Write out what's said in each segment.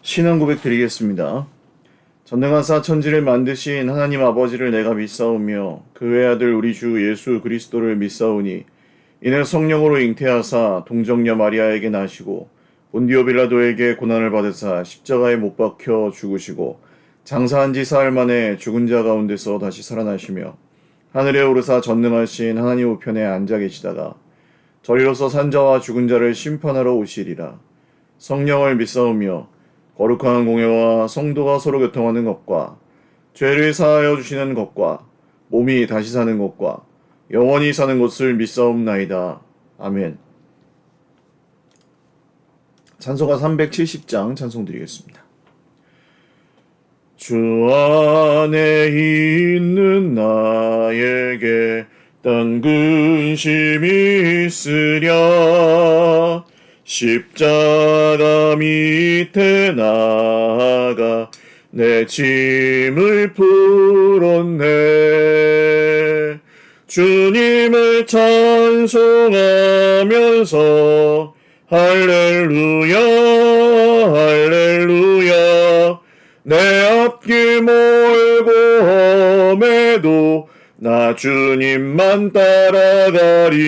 신앙 고백 드리겠습니다. 전능하사 천지를 만드신 하나님 아버지를 내가 믿사오며 그 외아들 우리 주 예수 그리스도를 믿사오니 이는 성령으로 잉태하사 동정녀 마리아에게 나시고 본디오 빌라도에게 고난을 받으사 십자가에 못 박혀 죽으시고 장사한 지 사흘 만에 죽은 자 가운데서 다시 살아나시며 하늘에 오르사 전능하신 하나님 우편에 앉아 계시다가 저리로서 산자와 죽은 자를 심판하러 오시리라. 성령을 믿사오며 거룩한 공예와 성도가 서로 교통하는 것과 죄를 사하여 주시는 것과 몸이 다시 사는 것과 영원히 사는 것을 믿사옵나이다. 아멘. 찬송가 370장 찬송 드리겠습니다. 주 안에 있는 나에게 딴 근심이 있으랴. 십자가 밑에 나아가 내 짐을 풀었네. 주님을 찬송하면서 할렐루야 할렐루야. 내 앞길 멀고 험해도 나 주님만 따라가리.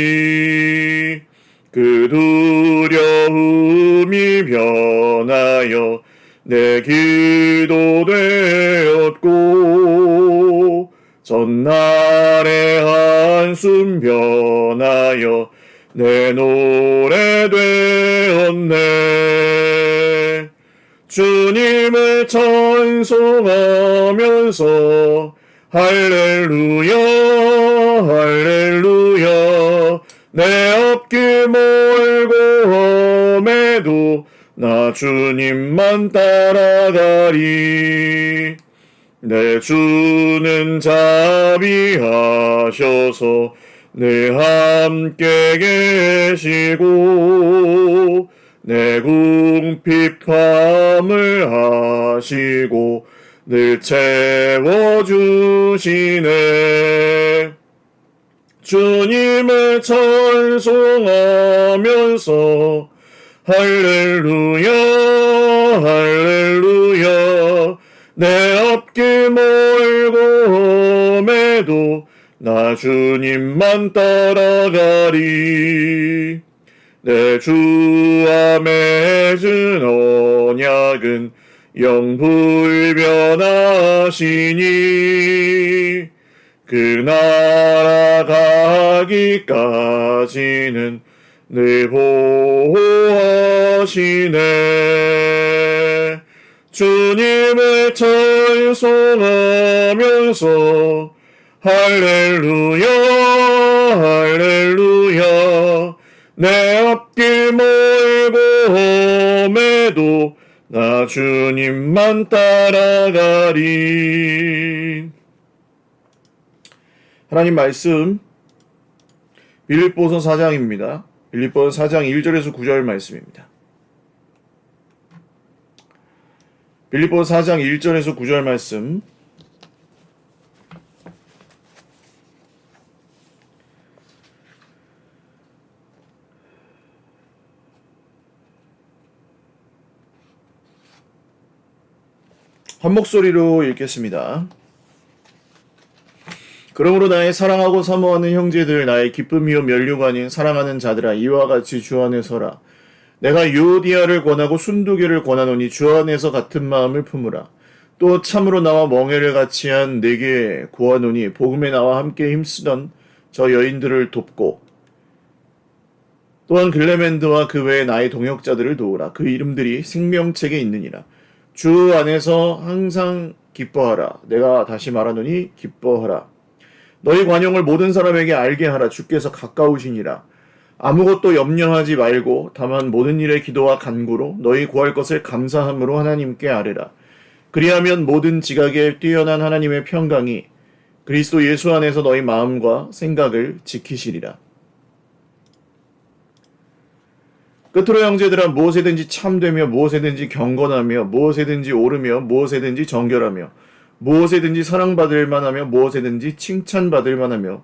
그 두려움이 변하여 내 기도 되었고 전날의 한숨 변하여 내 노래 되었네. 주님을 찬송하면서 할렐루야 할렐루야. 내 앞길 멀고 험해도 나 주님만 따라가리. 내 주는 자비하셔서 늘 함께 계시고 내 궁핍함을 하시고 늘 채워주시네. 주님을 찬송하면서 할렐루야 할렐루야. 내 앞길 멀고 험해도 나 주님만 따라가리. 내 주와 맺은 언약은 영불변하시니 그 나라 가기까지는 늘 보호하시네. 주님을 찬송하면서 할렐루야 할렐루야. 내 앞길 멀고 험해도 나 주님만 따라가리. 하나님 말씀 빌립보서 4장입니다. 빌립보서 4장 1절에서 9절 말씀입니다. 빌립보서 4장 1절에서 9절 말씀 한 목소리로 읽겠습니다. 그러므로 나의 사랑하고 사모하는 형제들, 나의 기쁨이요 면류가 아닌 사랑하는 자들아, 이와 같이 주 안에 서라. 내가 유오디아를 권하고 순두교를 권하노니 주 안에서 같은 마음을 품으라. 또 참으로 나와 멍에를 같이 한 네게 구하노니 복음에 나와 함께 힘쓰던 저 여인들을 돕고 또한 글레멘드와 그 외의 나의 동역자들을 도우라. 그 이름들이 생명책에 있느니라. 주 안에서 항상 기뻐하라. 내가 다시 말하노니 기뻐하라. 너희 관용을 모든 사람에게 알게 하라. 주께서 가까우시니라. 아무것도 염려하지 말고 다만 모든 일에 기도와 간구로 너희 구할 것을 감사함으로 하나님께 아뢰라. 그리하면 모든 지각에 뛰어난 하나님의 평강이 그리스도 예수 안에서 너희 마음과 생각을 지키시리라. 끝으로 형제들아, 무엇에든지 참되며 무엇에든지 경건하며 무엇에든지 옳으며 무엇에든지 정결하며 무엇에든지 사랑받을 만하며 무엇에든지 칭찬받을 만하며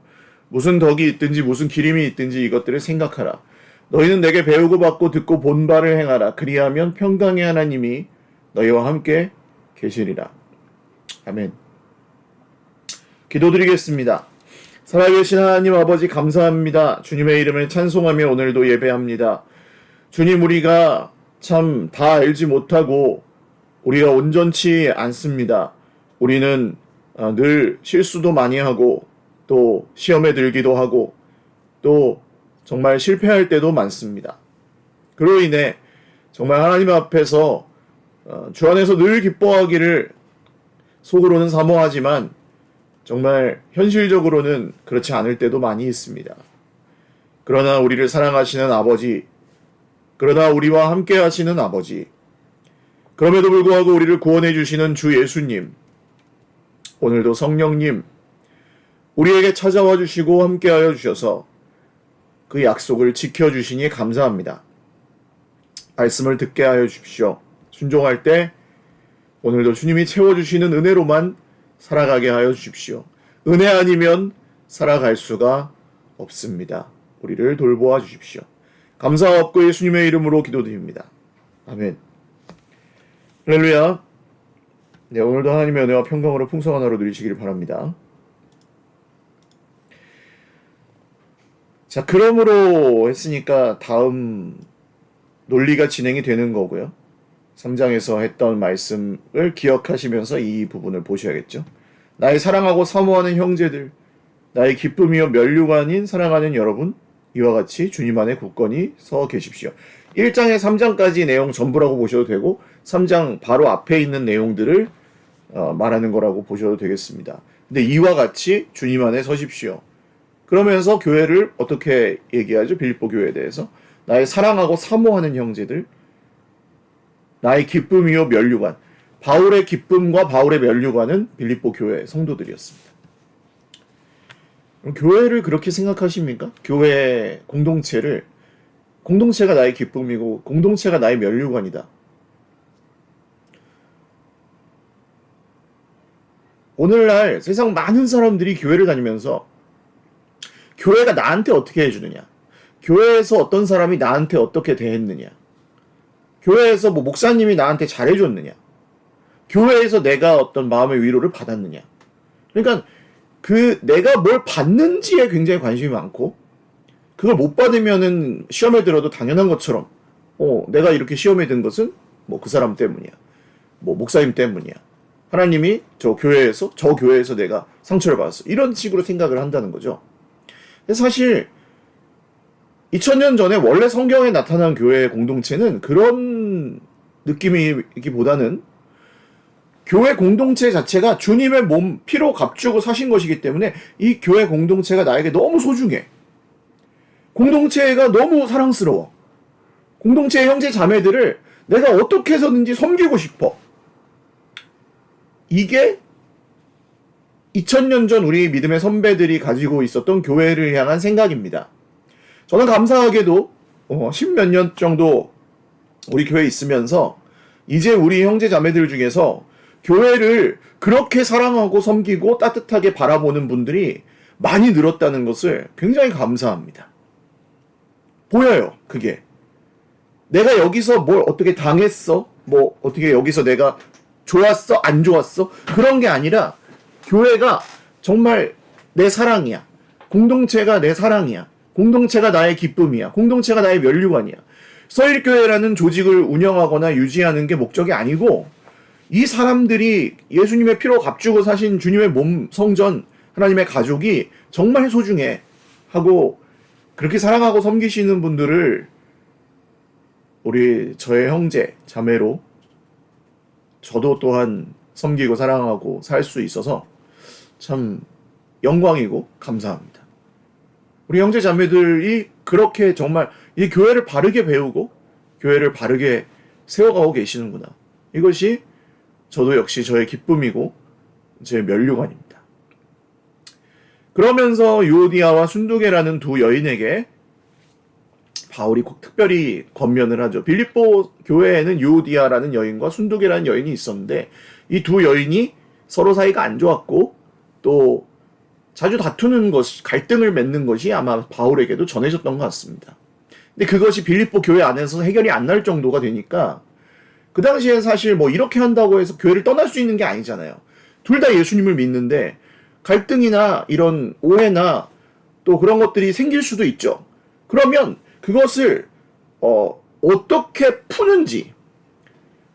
무슨 덕이 있든지 무슨 기림이 있든지 이것들을 생각하라. 너희는 내게 배우고 받고 듣고 본 바를 행하라. 그리하면 평강의 하나님이 너희와 함께 계시리라. 아멘. 기도드리겠습니다. 살아계신 하나님 아버지 감사합니다. 주님의 이름을 찬송하며 오늘도 예배합니다. 주님, 우리가 참 다 알지 못하고 우리가 온전치 않습니다. 우리는 늘 실수도 많이 하고 또 시험에 들기도 하고 또 정말 실패할 때도 많습니다. 그로 인해 정말 하나님 앞에서 주 안에서 늘 기뻐하기를 속으로는 사모하지만 정말 현실적으로는 그렇지 않을 때도 많이 있습니다. 그러나 우리를 사랑하시는 아버지, 그러나 우리와 함께 하시는 아버지, 그럼에도 불구하고 우리를 구원해 주시는 주 예수님, 오늘도 성령님, 우리에게 찾아와 주시고 함께하여 주셔서 그 약속을 지켜주시니 감사합니다. 말씀을 듣게 하여 주십시오. 순종할 때 오늘도 주님이 채워주시는 은혜로만 살아가게 하여 주십시오. 은혜 아니면 살아갈 수가 없습니다. 우리를 돌보아 주십시오. 감사 없고 예수님의 이름으로 기도드립니다. 아멘. 할렐루야. 네, 오늘도 하나님의 은혜와 평강으로 풍성한 하루 누리시길 바랍니다. 자, 그러므로 했으니까 다음 논리가 진행이 되는 거고요. 3장에서 했던 말씀을 기억하시면서 이 부분을 보셔야겠죠. 나의 사랑하고 사모하는 형제들, 나의 기쁨이요 면류관인 사랑하는 여러분, 이와 같이 주님 안에 굳건히 서 계십시오. 1장에 3장까지 내용 전부라고 보셔도 되고 3장 바로 앞에 있는 내용들을 말하는 거라고 보셔도 되겠습니다. 근데 이와 같이 주님 안에 서십시오. 그러면서 교회를 어떻게 얘기하죠? 빌립보 교회에 대해서 나의 사랑하고 사모하는 형제들, 나의 기쁨이요 면류관. 바울의 기쁨과 바울의 면류관은 빌립보 교회 성도들이었습니다. 그럼 교회를 그렇게 생각하십니까? 교회 공동체가 나의 기쁨이고 공동체가 나의 면류관이다. 오늘날 세상 많은 사람들이 교회를 다니면서 교회가 나한테 어떻게 해주느냐, 교회에서 어떤 사람이 나한테 어떻게 대했느냐, 교회에서 뭐 목사님이 나한테 잘해줬느냐, 교회에서 내가 어떤 마음의 위로를 받았느냐. 그러니까 내가 뭘 받는지에 굉장히 관심이 많고, 그걸 못 받으면은 시험에 들어도 당연한 것처럼 내가 이렇게 시험에 든 것은 뭐 그 사람 때문이야, 뭐 목사님 때문이야, 하나님이 저 교회에서 내가 상처를 받았어, 이런 식으로 생각을 한다는 거죠. 사실 2000년 전에 원래 성경에 나타난 교회 공동체는 그런 느낌이기보다는 교회 공동체 자체가 주님의 몸, 피로 값주고 사신 것이기 때문에 이 교회 공동체가 나에게 너무 소중해. 공동체가 너무 사랑스러워. 공동체의 형제 자매들을 내가 어떻게 해서든지 섬기고 싶어. 이게 2000년 전 우리 믿음의 선배들이 가지고 있었던 교회를 향한 생각입니다. 저는 감사하게도 10몇 년 정도 우리 교회에 있으면서 이제 우리 형제 자매들 중에서 교회를 그렇게 사랑하고 섬기고 따뜻하게 바라보는 분들이 많이 늘었다는 것을 굉장히 감사합니다. 보여요, 그게. 내가 여기서 뭘 어떻게 당했어? 뭐 어떻게 여기서 내가 좋았어? 안 좋았어? 그런 게 아니라 교회가 정말 내 사랑이야. 공동체가 내 사랑이야. 공동체가 나의 기쁨이야. 공동체가 나의 면류관이야. 서일교회라는 조직을 운영하거나 유지하는 게 목적이 아니고, 이 사람들이 예수님의 피로 값주고 사신 주님의 몸, 성전, 하나님의 가족이 정말 소중해 하고 그렇게 사랑하고 섬기시는 분들을 저의 형제, 자매로 저도 또한 섬기고 사랑하고 살 수 있어서 참 영광이고 감사합니다. 우리 형제 자매들이 그렇게 정말 이 교회를 바르게 배우고 교회를 바르게 세워가고 계시는구나. 이것이 저도 역시 저의 기쁨이고 제 면류관입니다. 그러면서 유오디아와 순두계라는 두 여인에게 바울이 특별히 권면을 하죠. 빌립보 교회에는 유오디아라는 여인과 순두계라는 여인이 있었는데 이 두 여인이 서로 사이가 안 좋았고 또 자주 다투는 것이, 갈등을 맺는 것이 아마 바울에게도 전해졌던 것 같습니다. 근데 그것이 빌립보 교회 안에서 해결이 안 날 정도가 되니까 그 당시엔 사실 뭐 이렇게 한다고 해서 교회를 떠날 수 있는 게 아니잖아요. 둘 다 예수님을 믿는데 갈등이나 이런 오해나 또 그런 것들이 생길 수도 있죠. 그러면 그것을 어떻게 푸는지,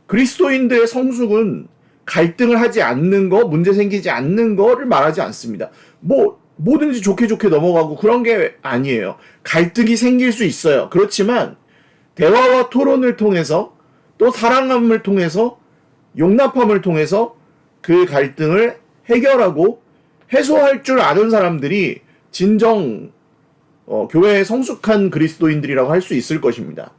그리스도인들의 성숙은 갈등을 하지 않는 거, 문제 생기지 않는 거를 말하지 않습니다. 뭐든지 좋게 넘어가고 그런 게 아니에요. 갈등이 생길 수 있어요. 그렇지만 대화와 토론을 통해서 또 사랑함을 통해서 용납함을 통해서 그 갈등을 해결하고 해소할 줄 아는 사람들이 진정 교회의 성숙한 그리스도인들이라고 할 수 있을 것입니다.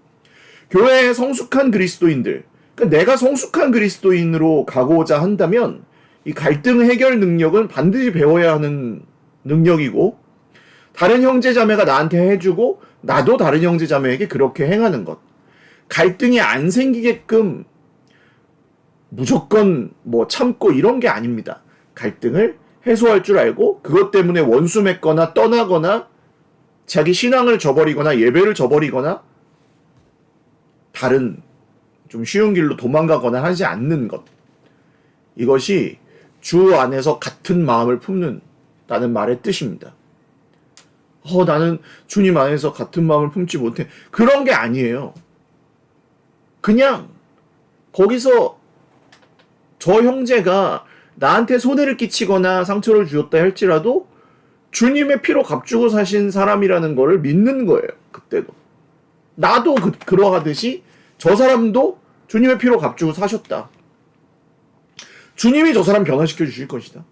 교회의 성숙한 그리스도인들, 그러니까 내가 성숙한 그리스도인으로 가고자 한다면 이 갈등 해결 능력은 반드시 배워야 하는 능력이고, 다른 형제자매가 나한테 해주고 나도 다른 형제자매에게 그렇게 행하는 것, 갈등이 안 생기게끔 무조건 참고 이런 게 아닙니다. 갈등을 해소할 줄 알고 그것 때문에 원수 맺거나 떠나거나 자기 신앙을 저버리거나 예배를 저버리거나 다른 좀 쉬운 길로 도망가거나 하지 않는 것, 이것이 주 안에서 같은 마음을 품는다는 말의 뜻입니다. 나는 주님 안에서 같은 마음을 품지 못해. 그런 게 아니에요. 그냥 거기서 저 형제가 나한테 손해를 끼치거나 상처를 주었다 할지라도 주님의 피로 값주고 사신 사람이라는 거를 믿는 거예요. 그때도. 나도 그러하듯이 저 사람도 주님의 피로 값주고 사셨다. 주님이 저 사람 변화시켜 주실 것이다.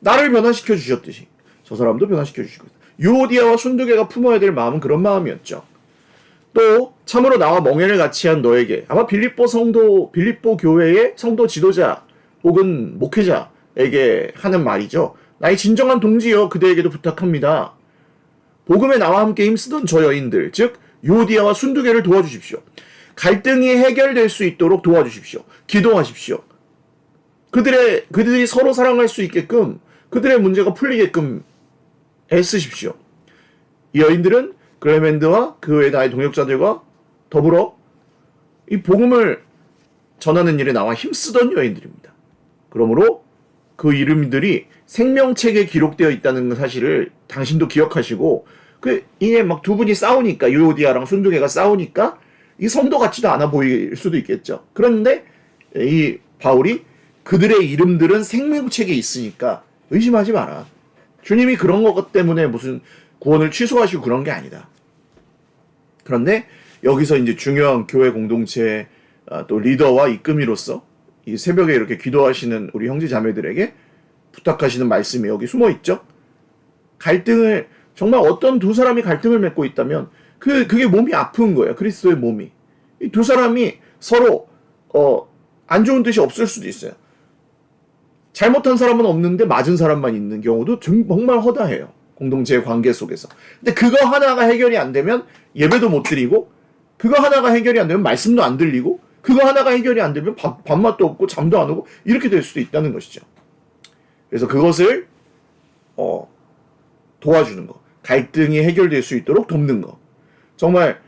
나를 변화시켜 주셨듯이 저 사람도 변화시켜 주실 것이다. 유오디아와 순두개가 품어야 될 마음은 그런 마음이었죠. 또 참으로 나와 멍에를 같이 한 너에게, 아마 빌립보 교회의 성도 지도자 혹은 목회자에게 하는 말이죠. 나의 진정한 동지여 그대에게도 부탁합니다. 복음에 나와 함께 힘쓰던 저 여인들, 즉 유오디아와 순두개를 도와주십시오. 갈등이 해결될 수 있도록 도와주십시오. 기도하십시오. 그들이 서로 사랑할 수 있게끔, 그들의 문제가 풀리게끔 애쓰십시오. 이 여인들은 글레멘드와 그 외 나의 동역자들과 더불어 이 복음을 전하는 일에 나와 힘쓰던 여인들입니다. 그러므로 그 이름들이 생명책에 기록되어 있다는 사실을 당신도 기억하시고, 이게 막 두 분이 싸우니까, 유오디아랑 순두개가 싸우니까 이 성도 같지도 않아 보일 수도 있겠죠. 그런데 이 바울이 그들의 이름들은 생명책에 있으니까 의심하지 마라. 주님이 그런 것 때문에 무슨 구원을 취소하시고 그런 게 아니다. 그런데 여기서 이제 중요한 교회 공동체의 또 리더와 이끄미로서 이 새벽에 이렇게 기도하시는 우리 형제 자매들에게 부탁하시는 말씀이 여기 숨어 있죠. 갈등을, 정말 어떤 두 사람이 갈등을 맺고 있다면 그게 몸이 아픈 거예요. 그리스도의 몸이. 이 두 사람이 서로 안 좋은 뜻이 없을 수도 있어요. 잘못한 사람은 없는데 맞은 사람만 있는 경우도 정말 허다해요. 공동체의 관계 속에서. 근데 그거 하나가 해결이 안 되면 예배도 못 드리고, 그거 하나가 해결이 안 되면 말씀도 안 들리고, 그거 하나가 해결이 안 되면 밥맛도 없고 잠도 안 오고 이렇게 될 수도 있다는 것이죠. 그래서 그것을 도와주는 거, 갈등이 해결될 수 있도록 돕는 거, 정말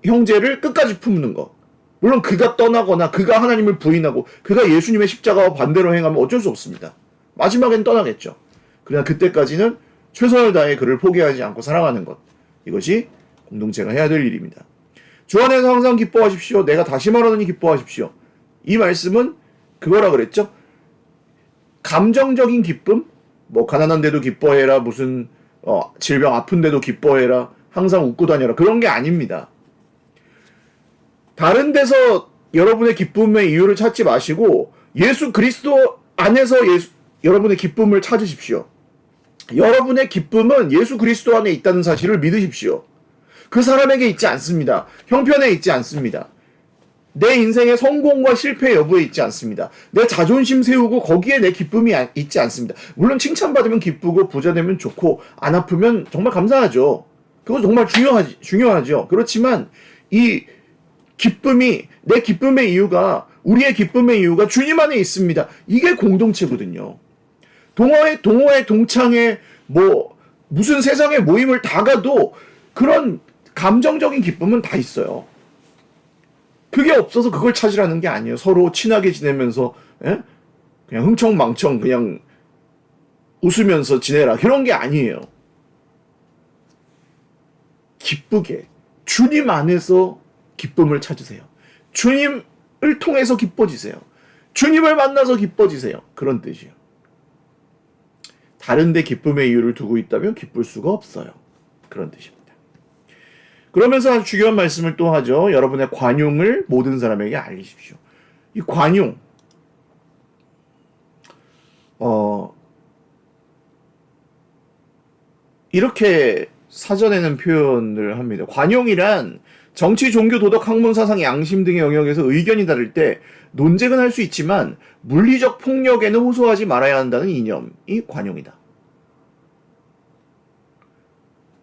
형제를 끝까지 품는 거. 물론 그가 떠나거나 그가 하나님을 부인하고 그가 예수님의 십자가와 반대로 행하면 어쩔 수 없습니다. 마지막엔 떠나겠죠. 그러나 그때까지는 최선을 다해 그를 포기하지 않고 사랑하는 것, 이것이 공동체가 해야 될 일입니다. 주 안에서 항상 기뻐하십시오. 내가 다시 말하노니 기뻐하십시오. 이 말씀은 그거라 그랬죠. 감정적인 기쁨, 가난한데도 기뻐해라, 무슨 질병 아픈데도 기뻐해라, 항상 웃고 다녀라, 그런 게 아닙니다. 다른 데서 여러분의 기쁨의 이유를 찾지 마시고 예수 그리스도 안에서 여러분의 기쁨을 찾으십시오. 여러분의 기쁨은 예수 그리스도 안에 있다는 사실을 믿으십시오. 그 사람에게 있지 않습니다. 형편에 있지 않습니다. 내 인생의 성공과 실패 여부에 있지 않습니다. 내 자존심 세우고 거기에 내 기쁨이 있지 않습니다. 물론 칭찬받으면 기쁘고 부자 되면 좋고 안 아프면 정말 감사하죠. 그거 정말 중요하죠. 그렇지만 이 기쁨이, 내 기쁨의 이유가, 우리의 기쁨의 이유가 주님 안에 있습니다. 이게 공동체거든요. 동호회, 동창회, 무슨 세상의 모임을 다 가도 그런 감정적인 기쁨은 다 있어요. 그게 없어서 그걸 찾으라는 게 아니에요. 서로 친하게 지내면서 예? 그냥 흥청망청 그냥 웃으면서 지내라. 그런 게 아니에요. 기쁘게 주님 안에서 기쁨을 찾으세요. 주님을 통해서 기뻐지세요. 주님을 만나서 기뻐지세요. 그런 뜻이에요. 다른 데 기쁨의 이유를 두고 있다면 기쁠 수가 없어요. 그런 뜻입니다. 그러면서 아주 중요한 말씀을 또 하죠. 여러분의 관용을 모든 사람에게 알리십시오. 이 관용, 이렇게 사전에는 표현을 합니다. 관용이란 정치, 종교, 도덕, 학문, 사상, 양심 등의 영역에서 의견이 다를 때 논쟁은 할 수 있지만 물리적 폭력에는 호소하지 말아야 한다는 이념이 관용이다.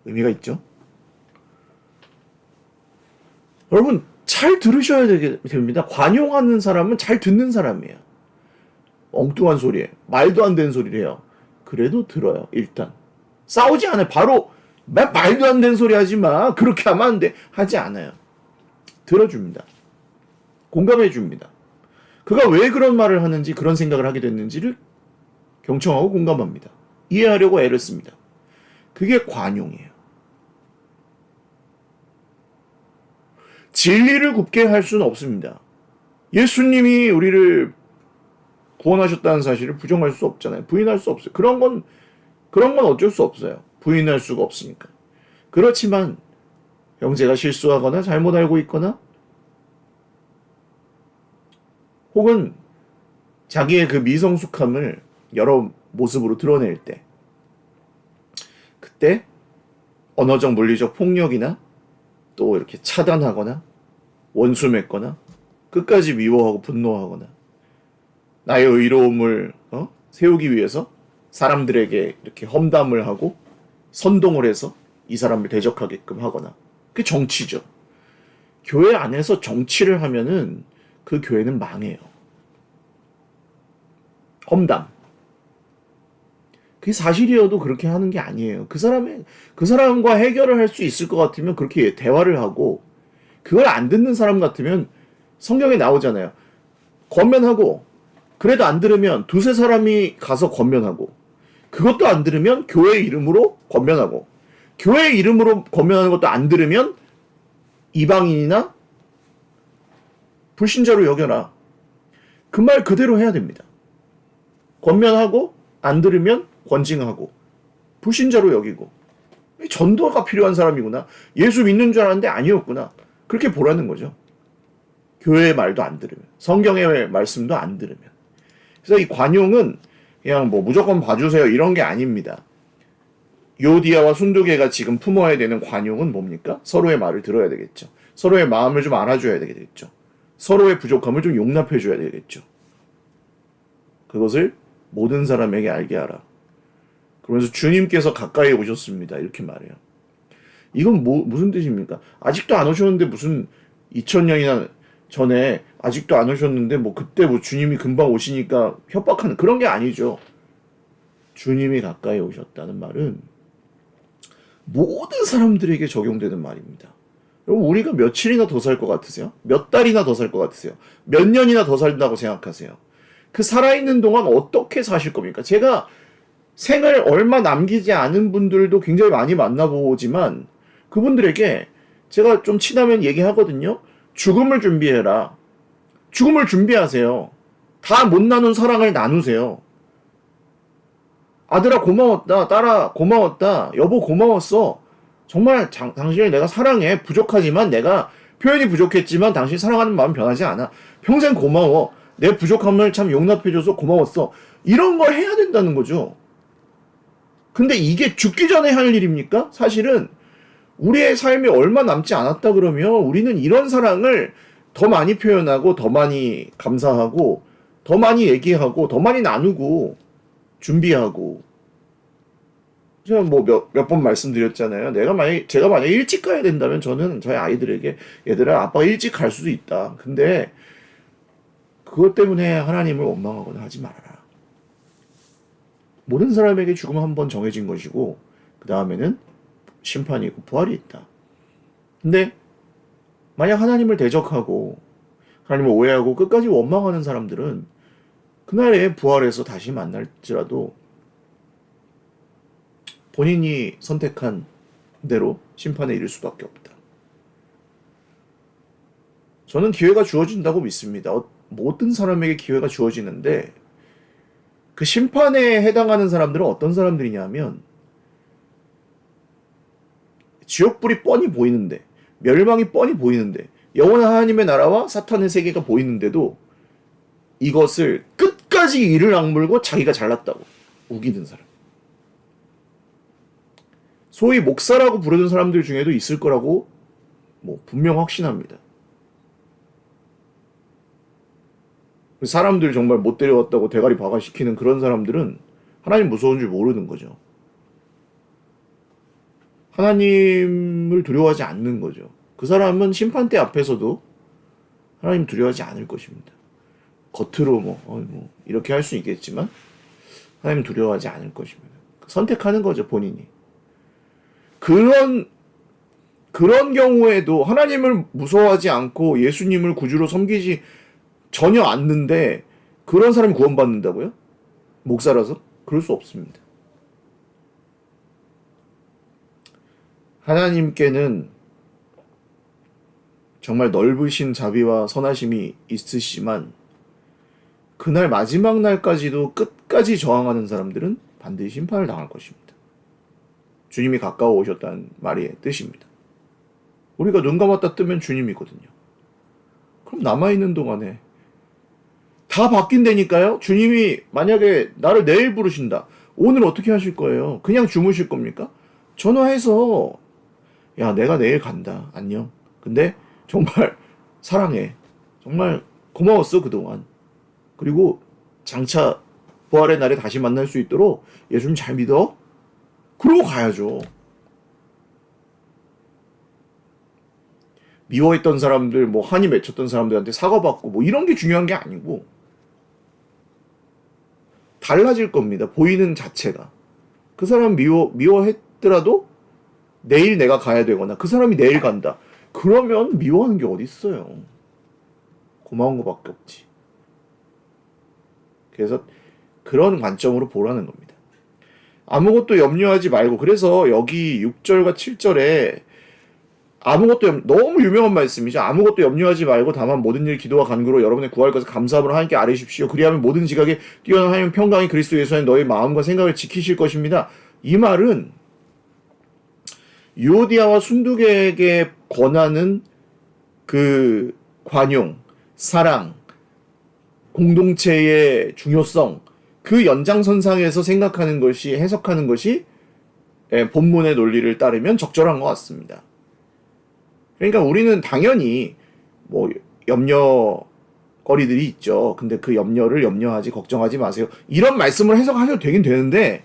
의미가 있죠? 여러분 잘 들으셔야 됩니다. 관용하는 사람은 잘 듣는 사람이에요. 엉뚱한 소리에 말도 안 되는 소리를 해요. 그래도 들어요. 일단 싸우지 않아요. 바로 말도 안 되는 소리 하지 마. 그렇게 하면 안 돼. 하지 않아요. 들어줍니다. 공감해 줍니다. 그가 왜 그런 말을 하는지, 그런 생각을 하게 됐는지를 경청하고 공감합니다. 이해하려고 애를 씁니다. 그게 관용이에요. 진리를 굽게 할 수는 없습니다. 예수님이 우리를 구원하셨다는 사실을 부정할 수 없잖아요. 부인할 수 없어요. 그런 건 어쩔 수 없어요. 부인할 수가 없으니까. 그렇지만 형제가 실수하거나 잘못 알고 있거나 혹은 자기의 그 미성숙함을 여러 모습으로 드러낼 때, 그때 언어적 물리적 폭력이나 또 이렇게 차단하거나 원수 맺거나 끝까지 미워하고 분노하거나 나의 의로움을 세우기 위해서 사람들에게 이렇게 험담을 하고 선동을 해서 이 사람을 대적하게끔 하거나, 그게 정치죠. 교회 안에서 정치를 하면은 그 교회는 망해요. 험담. 그게 사실이어도 그렇게 하는 게 아니에요. 그 사람과 해결을 할 수 있을 것 같으면 그렇게 대화를 하고, 그걸 안 듣는 사람 같으면 성경에 나오잖아요. 권면하고, 그래도 안 들으면 두세 사람이 가서 권면하고, 그것도 안 들으면 교회 이름으로 권면하고, 교회 이름으로 권면하는 것도 안 들으면 이방인이나 불신자로 여겨라. 그 말 그대로 해야 됩니다. 권면하고 안 들으면 권징하고 불신자로 여기고, 전도가 필요한 사람이구나. 예수 믿는 줄 알았는데 아니었구나. 그렇게 보라는 거죠. 교회의 말도 안 들으면, 성경의 말씀도 안 들으면. 그래서 이 관용은 그냥 뭐 무조건 봐주세요 이런 게 아닙니다. 요디아와 순두개가 지금 품어야 되는 관용은 뭡니까? 서로의 말을 들어야 되겠죠. 서로의 마음을 좀 알아줘야 되겠죠. 서로의 부족함을 좀 용납해줘야 되겠죠. 그것을 모든 사람에게 알게 하라. 그러면서 주님께서 가까이 오셨습니다. 이렇게 말해요. 이건 무슨 뜻입니까? 아직도 안 오셨는데 무슨 2000년이나 전에 아직도 안 오셨는데 뭐 그때 뭐 주님이 금방 오시니까 협박하는 그런 게 아니죠. 주님이 가까이 오셨다는 말은 모든 사람들에게 적용되는 말입니다. 여러분 우리가 며칠이나 더 살 것 같으세요? 몇 달이나 더 살 것 같으세요? 몇 년이나 더 살다고 생각하세요? 그 살아있는 동안 어떻게 사실 겁니까? 제가 생을 얼마 남기지 않은 분들도 굉장히 많이 만나보지만 그분들에게 제가 좀 친하면 얘기하거든요. 죽음을 준비해라. 죽음을 준비하세요. 다 못 나눈 사랑을 나누세요. 아들아 고마웠다. 딸아 고마웠다. 여보 고마웠어. 정말 당신을 내가 사랑해. 부족하지만 내가 표현이 부족했지만 당신 사랑하는 마음 변하지 않아. 평생 고마워. 내 부족함을 참 용납해줘서 고마웠어. 이런 걸 해야 된다는 거죠. 근데 이게 죽기 전에 할 일입니까? 사실은 우리의 삶이 얼마 남지 않았다 그러면 우리는 이런 사랑을 더 많이 표현하고 더 많이 감사하고 더 많이 얘기하고 더 많이 나누고 준비하고, 제가 뭐 몇 번 말씀드렸잖아요. 제가 만약에 일찍 가야 된다면 저는 저희 아이들에게 얘들아 아빠가 일찍 갈 수도 있다. 근데 그것 때문에 하나님을 원망하거나 하지 말아라. 모든 사람에게 죽음은 한 번 정해진 것이고 그 다음에는 심판이 있고 부활이 있다. 근데 만약 하나님을 대적하고 하나님을 오해하고 끝까지 원망하는 사람들은 그날에 부활해서 다시 만날지라도 본인이 선택한 대로 심판에 이를 수밖에 없다. 저는 기회가 주어진다고 믿습니다. 모든 사람에게 기회가 주어지는데 그 심판에 해당하는 사람들은 어떤 사람들이냐면 지옥불이 뻔히 보이는데, 멸망이 뻔히 보이는데, 영원한 하나님의 나라와 사탄의 세계가 보이는데도 이것을 끝까지 이를 악물고 자기가 잘났다고 우기는 사람. 소위 목사라고 부르는 사람들 중에도 있을 거라고 분명 확신합니다. 사람들 정말 못 데려왔다고 대가리 박아시키는 그런 사람들은 하나님 무서운 줄 모르는 거죠. 하나님을 두려워하지 않는 거죠. 그 사람은 심판대 앞에서도 하나님 두려워하지 않을 것입니다. 겉으로 이렇게 할 수 있겠지만 하나님 두려워하지 않을 것입니다. 선택하는 거죠, 본인이. 그런 경우에도 하나님을 무서워하지 않고 예수님을 구주로 섬기지 전혀 않는데 그런 사람이 구원받는다고요? 목사라서? 그럴 수 없습니다. 하나님께는 정말 넓으신 자비와 선하심이 있으시지만 그날 마지막 날까지도 끝까지 저항하는 사람들은 반드시 심판을 당할 것입니다. 주님이 가까워 오셨다는 말의 뜻입니다. 우리가 눈 감았다 뜨면 주님이거든요. 그럼 남아있는 동안에 다 바뀐다니까요? 주님이 만약에 나를 내일 부르신다. 오늘 어떻게 하실 거예요? 그냥 주무실 겁니까? 전화해서 야, 내가 내일 간다. 안녕. 근데 정말 사랑해. 정말 고마웠어, 그동안. 그리고 장차 부활의 날에 다시 만날 수 있도록 예수님 잘 믿어? 그러고 가야죠. 미워했던 사람들, 한이 맺혔던 사람들한테 사과받고 이런 게 중요한 게 아니고 달라질 겁니다. 보이는 자체가. 그 사람 미워했더라도 내일 내가 가야 되거나 그 사람이 내일 간다. 그러면 미워하는 게 어디 있어요. 고마운 것밖에 없지. 그래서 그런 관점으로 보라는 겁니다. 아무것도 염려하지 말고, 그래서 여기 6절과 7절에 너무 유명한 말씀이죠. 아무것도 염려하지 말고 다만 모든 일 기도와 간구로 여러분의 구할 것을 감사함으로 하나님께 아뢰십시오. 그리하면 모든 지각에 뛰어난 하나님 평강이 그리스도 예수 안에 너희 마음과 생각을 지키실 것입니다. 이 말은 유오디아와 순두계에게 권하는 그 관용, 사랑, 공동체의 중요성, 그 연장선상에서 해석하는 것이 본문의 논리를 따르면 적절한 것 같습니다. 그러니까 우리는 당연히 염려거리들이 있죠. 근데 그 염려를 걱정하지 마세요. 이런 말씀을 해석하셔도 되긴 되는데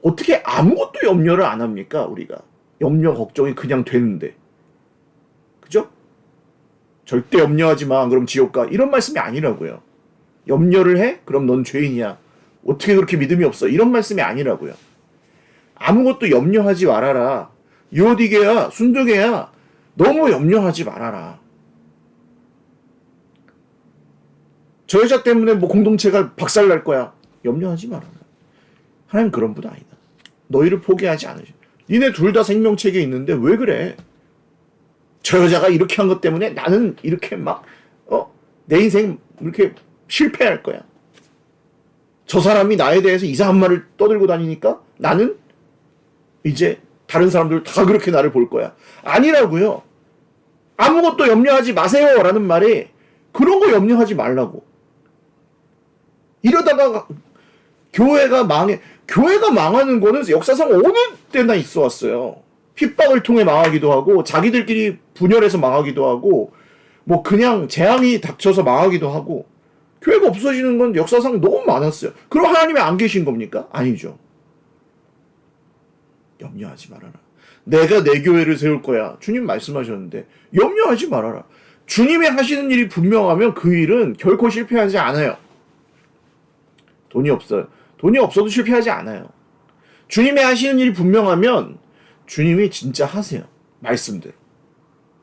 어떻게 아무것도 염려를 안 합니까, 우리가? 염려, 걱정이 그냥 되는데. 그죠? 절대 염려하지 마. 그럼 지옥 가. 이런 말씀이 아니라고요. 염려를 해? 그럼 넌 죄인이야. 어떻게 그렇게 믿음이 없어? 이런 말씀이 아니라고요. 아무것도 염려하지 말아라. 유오디게야, 순두계야, 너무 염려하지 말아라. 저 여자 때문에 공동체가 박살날 거야. 염려하지 말아라. 하나님 그런 분 아니다. 너희를 포기하지 않으셔. 니네 둘 다 생명체계 있는데 왜 그래? 저 여자가 이렇게 한 것 때문에 나는 이렇게 내 인생 이렇게 실패할 거야. 저 사람이 나에 대해서 이상한 말을 떠들고 다니니까 나는 이제 다른 사람들 다 그렇게 나를 볼 거야. 아니라고요. 아무것도 염려하지 마세요 라는 말이 그런 거 염려하지 말라고. 이러다가 교회가 망하는 거는 역사상 어느 때나 있어 왔어요. 핍박을 통해 망하기도 하고 자기들끼리 분열해서 망하기도 하고 그냥 재앙이 닥쳐서 망하기도 하고 교회가 없어지는 건 역사상 너무 많았어요. 그럼 하나님이 안 계신 겁니까? 아니죠. 염려하지 말아라. 내가 내 교회를 세울 거야. 주님 말씀하셨는데 염려하지 말아라. 주님이 하시는 일이 분명하면 그 일은 결코 실패하지 않아요. 돈이 없어요. 돈이 없어도 실패하지 않아요. 주님이 하시는 일이 분명하면 주님이 진짜 하세요. 말씀대로.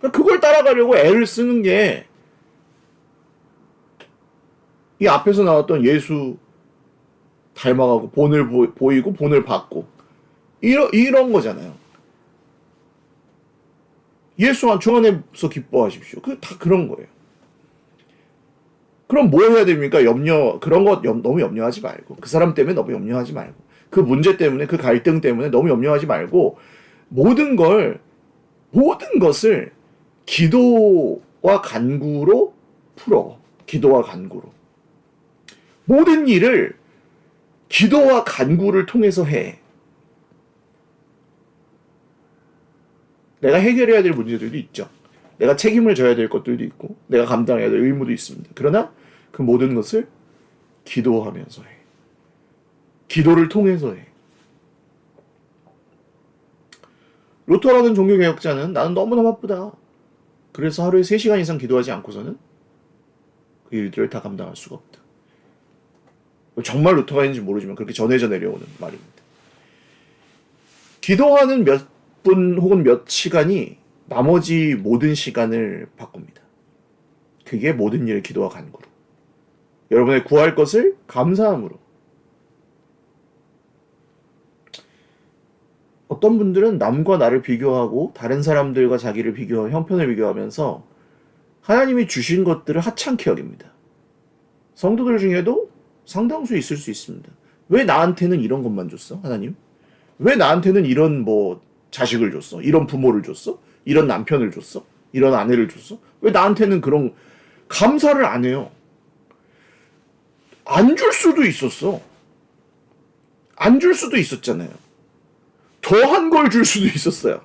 그걸 따라가려고 애를 쓰는 게 이 앞에서 나왔던 예수 닮아가고 본을 보이고 본을 받고 이런 거잖아요. 예수 주 안에서 기뻐하십시오. 다 그런 거예요. 그럼 뭐 해야 됩니까? 그런 거 너무 염려하지 말고, 그 사람 때문에 너무 염려하지 말고, 그 문제 때문에, 그 갈등 때문에 너무 염려하지 말고, 모든 것을 기도와 간구로 풀어. 기도와 간구로. 모든 일을 기도와 간구를 통해서 해. 내가 해결해야 될 문제들도 있죠. 내가 책임을 져야 될 것들도 있고, 내가 감당해야 될 의무도 있습니다. 그러나 그 모든 것을 기도하면서 해. 기도를 통해서 해. 루터라는 종교개혁자는 나는 너무나 바쁘다. 그래서 하루에 3시간 이상 기도하지 않고서는 그 일들을 다 감당할 수가 없다. 정말 루터가 있는지 모르지만 그렇게 전해져 내려오는 말입니다. 기도하는 몇 분 혹은 몇 시간이 나머지 모든 시간을 바꿉니다. 그게 모든 일을 기도와 간구로. 여러분의 구할 것을 감사함으로. 어떤 분들은 남과 나를 비교하고 다른 사람들과 자기를 비교하고 형편을 비교하면서 하나님이 주신 것들을 하찮게 여깁니다. 성도들 중에도 상당수 있을 수 있습니다. 왜 나한테는 이런 것만 줬어, 하나님? 왜 나한테는 이런 자식을 줬어? 이런 부모를 줬어? 이런 남편을 줬어? 이런 아내를 줬어? 왜 나한테는 그런 감사를 안 해요? 안 줄 수도 있었어. 안 줄 수도 있었잖아요. 더한 걸 줄 수도 있었어요.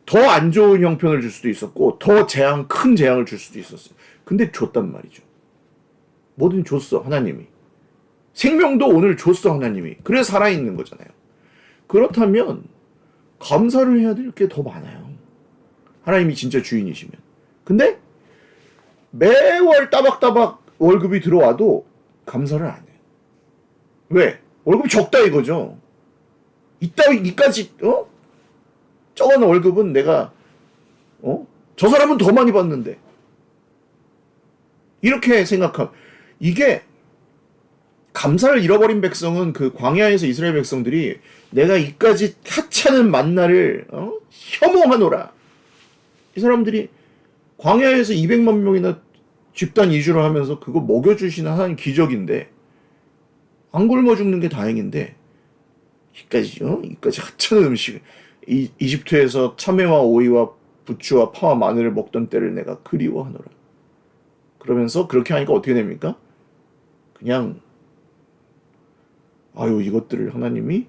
더 안 좋은 형편을 줄 수도 있었고, 큰 재앙을 줄 수도 있었어요. 근데 줬단 말이죠. 뭐든 줬어, 하나님이. 생명도 오늘 줬어, 하나님이. 그래서 살아있는 거잖아요. 그렇다면 감사를 해야 될 게 더 많아요. 하나님이 진짜 주인이시면. 근데 매월 따박따박 월급이 들어와도 감사를 안 해요. 왜? 월급이 적다 이거죠. 이까지 적은 월급은 내가 저 사람은 더 많이 받는데 이렇게 생각하면 이게 감사를 잃어버린 백성은 그 광야에서 이스라엘 백성들이 내가 이까지 하찮은 만나를 혐오하노라. 이 사람들이 광야에서 200만 명이나 집단 이주를 하면서 그거 먹여주시는 하나님 기적인데 안 굶어 죽는 게 다행인데 이까지 하찮은 음식 이집트에서 참외와 오이와 부추와 파와 마늘을 먹던 때를 내가 그리워하노라. 그러면서 그렇게 하니까 어떻게 됩니까? 그냥 이것들을 하나님이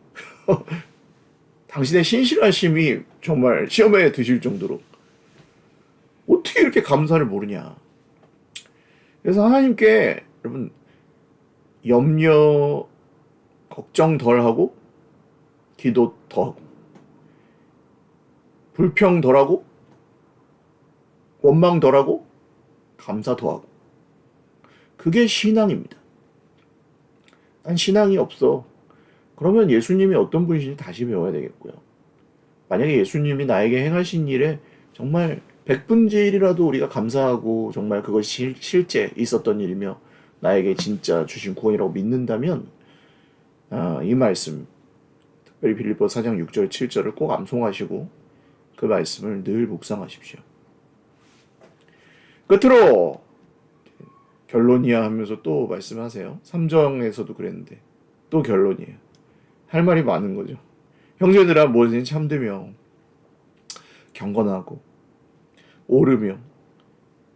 당신의 신실하심이 정말 시험에 드실 정도로 어떻게 이렇게 감사를 모르냐. 그래서 하나님께 여러분 염려 걱정 덜하고 기도 더하고 불평 덜하고 원망 덜하고 감사 더하고 그게 신앙입니다. 난 신앙이 없어. 그러면 예수님이 어떤 분이신지 다시 배워야 되겠고요. 만약에 예수님이 나에게 행하신 일에 정말 100분의 1이라도 우리가 감사하고 정말 그것이 실제 있었던 일이며 나에게 진짜 주신 구원이라고 믿는다면 이 말씀 특별히 빌립보서 4장 6절 7절을 꼭 암송하시고 그 말씀을 늘 묵상하십시오. 끝으로 결론이야 하면서 또 말씀하세요. 3정에서도 그랬는데 또 결론이에요. 할 말이 많은 거죠. 형제들아 무엇이든지 참되며 경건하고 오르며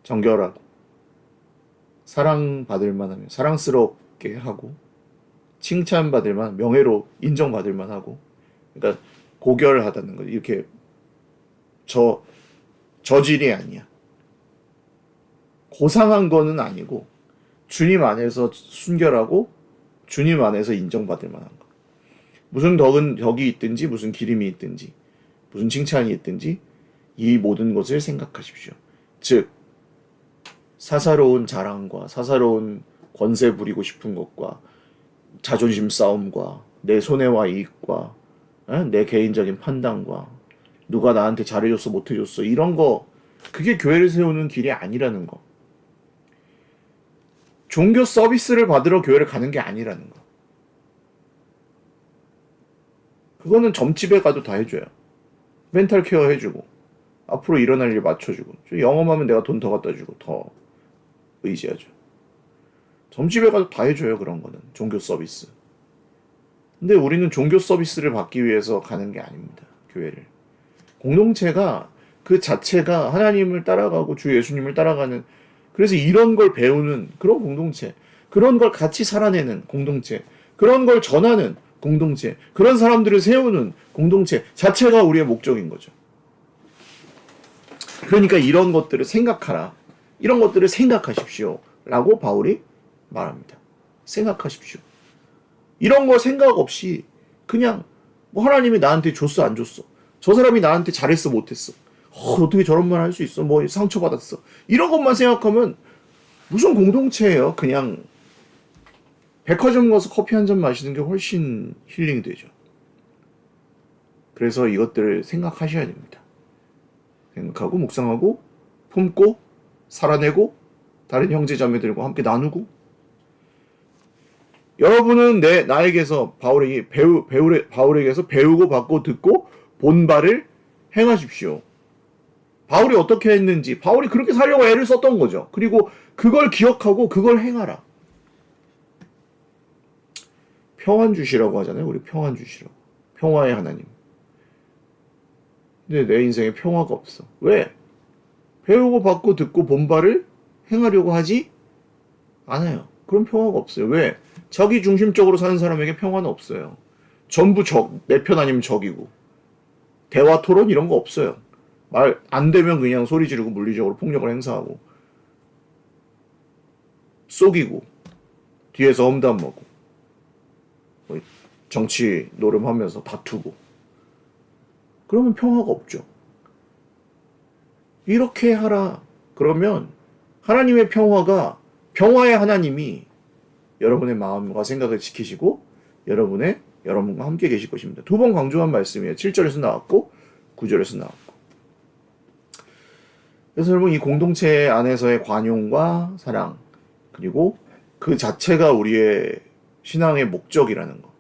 정결하고 사랑받을 만하며 사랑스럽게 하고 칭찬받을 만 명예로 인정받을 만하고 그러니까 고결하다는 거죠. 이렇게 저질이 아니야. 고상한 거는 아니고 주님 안에서 순결하고 주님 안에서 인정받을 만한 거. 무슨 덕이 있든지 무슨 기림이 있든지 무슨 칭찬이 있든지 이 모든 것을 생각하십시오. 즉 사사로운 자랑과 사사로운 권세 부리고 싶은 것과 자존심 싸움과 내 손해와 이익과 내 개인적인 판단과 누가 나한테 잘해줬어 못해줬어 이런 거 그게 교회를 세우는 길이 아니라는 거. 종교 서비스를 받으러 교회를 가는 게 아니라는 거. 그거는 점집에 가도 다 해줘요. 멘탈 케어 해주고 앞으로 일어날 일 맞춰주고 영업하면 내가 돈 더 갖다 주고 더 의지하죠. 점집에 가도 다 해줘요. 그런 거는 종교 서비스. 근데 우리는 종교 서비스를 받기 위해서 가는 게 아닙니다. 교회를. 공동체가 그 자체가 하나님을 따라가고 주 예수님을 따라가는, 그래서 이런 걸 배우는 그런 공동체, 그런 걸 같이 살아내는 공동체, 그런 걸 전하는 공동체, 그런 사람들을 세우는 공동체 자체가 우리의 목적인 거죠. 그러니까 이런 것들을 생각하라. 이런 것들을 생각하십시오. 라고 바울이 말합니다. 생각하십시오. 이런 거 생각 없이 그냥 뭐 하나님이 나한테 줬어 안 줬어, 저 사람이 나한테 잘했어 못했어, 어떻게 저런 말 할 수 있어, 뭐 상처받았어, 이런 것만 생각하면 무슨 공동체예요. 그냥 백화점 가서 커피 한 잔 마시는 게 훨씬 힐링이 되죠. 그래서 이것들을 생각하셔야 됩니다. 생각하고 묵상하고 품고 살아내고 다른 형제 자매들과 함께 나누고. 여러분은 나에게서 바울에게서 배우고 받고 듣고 본 바를 행하십시오. 바울이 어떻게 했는지, 바울이 그렇게 살려고 애를 썼던 거죠. 그리고 그걸 기억하고 그걸 행하라. 평안 주시라고 하잖아요. 우리 평안 주시라고. 평화의 하나님. 근데 내 인생에 평화가 없어. 왜? 배우고 받고 듣고 본 바를 행하려고 하지 않아요. 그럼 평화가 없어요. 왜? 자기 중심적으로 사는 사람에게 평화는 없어요. 전부 내 편 아니면 적이고. 대화 토론 이런 거 없어요. 말 안 되면 그냥 소리 지르고 물리적으로 폭력을 행사하고 쏘기고 뒤에서 험담 먹고 정치 노름하면서 다투고. 그러면 평화가 없죠. 이렇게 하라. 그러면 하나님의 평화의 하나님이 여러분의 마음과 생각을 지키시고 여러분과 함께 계실 것입니다. 두 번 강조한 말씀이에요. 7절에서 나왔고 9절에서 나왔고. 그래서 여러분, 이 공동체 안에서의 관용과 사랑, 그리고 그 자체가 우리의 신앙의 목적이라는 거.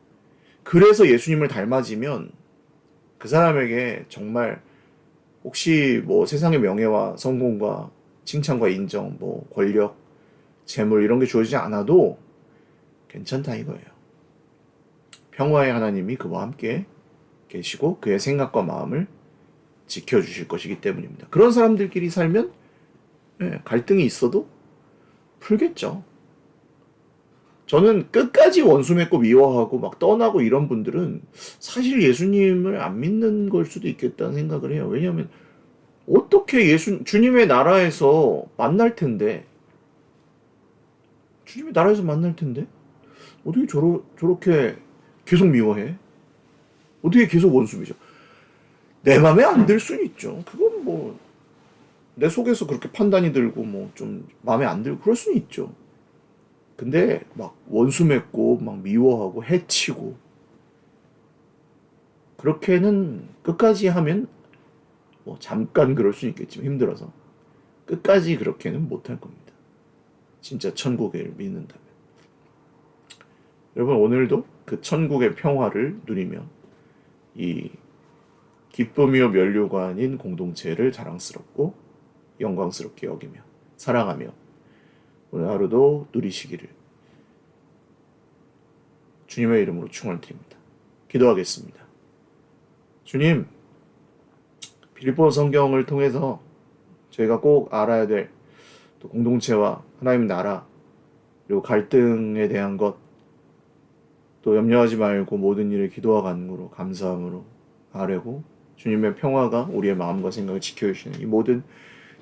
그래서 예수님을 닮아지면 그 사람에게 정말 혹시 뭐 세상의 명예와 성공과 칭찬과 인정, 뭐 권력, 재물 이런 게 주어지지 않아도 괜찮다 이거예요. 평화의 하나님이 그와 함께 계시고 그의 생각과 마음을 지켜주실 것이기 때문입니다. 그런 사람들끼리 살면 갈등이 있어도 풀겠죠. 저는 끝까지 원수 맺고 미워하고 막 떠나고 이런 분들은 사실 예수님을 안 믿는 걸 수도 있겠다는 생각을 해요. 왜냐하면 어떻게 주님의 나라에서 만날 텐데, 어떻게 저렇게 계속 미워해? 어떻게 계속 원수 맺어? 내 맘에 안 들 수는 있죠. 그건 뭐 내 속에서 그렇게 판단이 들고 뭐 좀 마음에 안 들고 그럴 수는 있죠. 근데 막 원수 맺고 막 미워하고 해치고 그렇게는 끝까지 하면 뭐 잠깐 그럴 수 있겠지만 힘들어서 끝까지 그렇게는 못할 겁니다. 진짜 천국을 믿는다면. 여러분, 오늘도 그 천국의 평화를 누리며 이 기쁨이요 면류가 아닌 공동체를 자랑스럽고 영광스럽게 여기며 사랑하며 오늘 하루도 누리시기를 주님의 이름으로 축원드립니다. 기도하겠습니다. 주님, 빌립보 성경을 통해서 저희가 꼭 알아야 될 또 공동체와 하나님 나라, 그리고 갈등에 대한 것, 또 염려하지 말고 모든 일을 기도와 간구로 감사함으로 아뢰고 주님의 평화가 우리의 마음과 생각을 지켜주시는 이 모든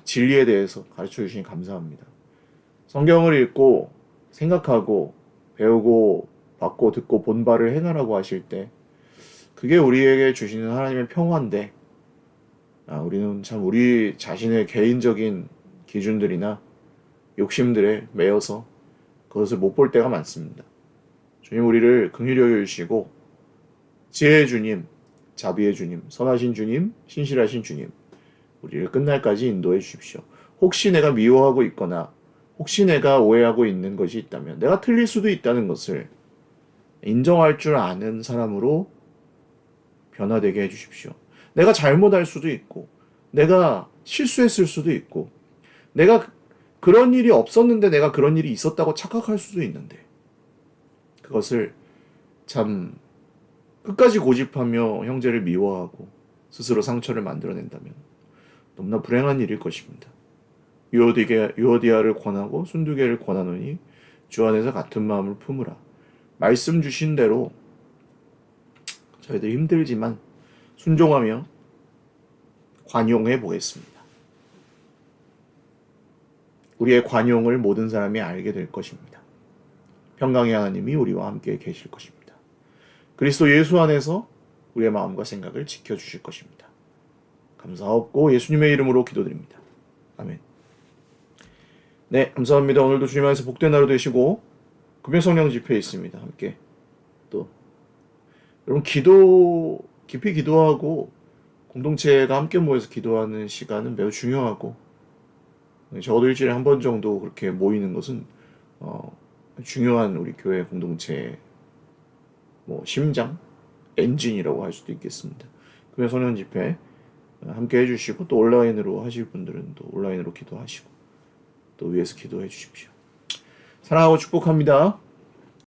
진리에 대해서 가르쳐 주시니 감사합니다. 성경을 읽고 생각하고 배우고 받고 듣고 본 바를 행하라고 하실 때 그게 우리에게 주시는 하나님의 평화인데, 우리는 참 우리 자신의 개인적인 기준들이나 욕심들에 매여서 그것을 못 볼 때가 많습니다. 주님, 우리를 긍휼히 여겨주시고 지혜의 주님, 자비의 주님, 선하신 주님, 신실하신 주님, 우리를 끝날까지 인도해 주십시오. 혹시 내가 미워하고 있거나 혹시 내가 오해하고 있는 것이 있다면 내가 틀릴 수도 있다는 것을 인정할 줄 아는 사람으로 변화되게 해주십시오. 내가 잘못할 수도 있고 내가 실수했을 수도 있고 내가 그런 일이 없었는데 내가 그런 일이 있었다고 착각할 수도 있는데 그것을 참 끝까지 고집하며 형제를 미워하고 스스로 상처를 만들어낸다면 너무나 불행한 일일 것입니다. 유오디아를 권하고 순두개를 권하노니 주 안에서 같은 마음을 품으라. 말씀 주신 대로 저희들 힘들지만 순종하며 관용해 보겠습니다. 우리의 관용을 모든 사람이 알게 될 것입니다. 평강의 하나님이 우리와 함께 계실 것입니다. 그리스도 예수 안에서 우리의 마음과 생각을 지켜주실 것입니다. 감사하옵고 예수님의 이름으로 기도드립니다. 아멘. 네, 감사합니다. 오늘도 주님 안에서 복된 하루 되시고 금요 성령 집회 있습니다. 함께 또 여러분 깊이 기도하고 공동체가 함께 모여서 기도하는 시간은 매우 중요하고 적어도 일주일에 한 번 정도 그렇게 모이는 것은 중요한 우리 교회 공동체의 심장, 엔진이라고 할 수도 있겠습니다. 금요 성령 집회 함께 해주시고 또 온라인으로 하실 분들은 또 온라인으로 기도하시고 또 위에서 기도해 주십시오. 사랑하고 축복합니다.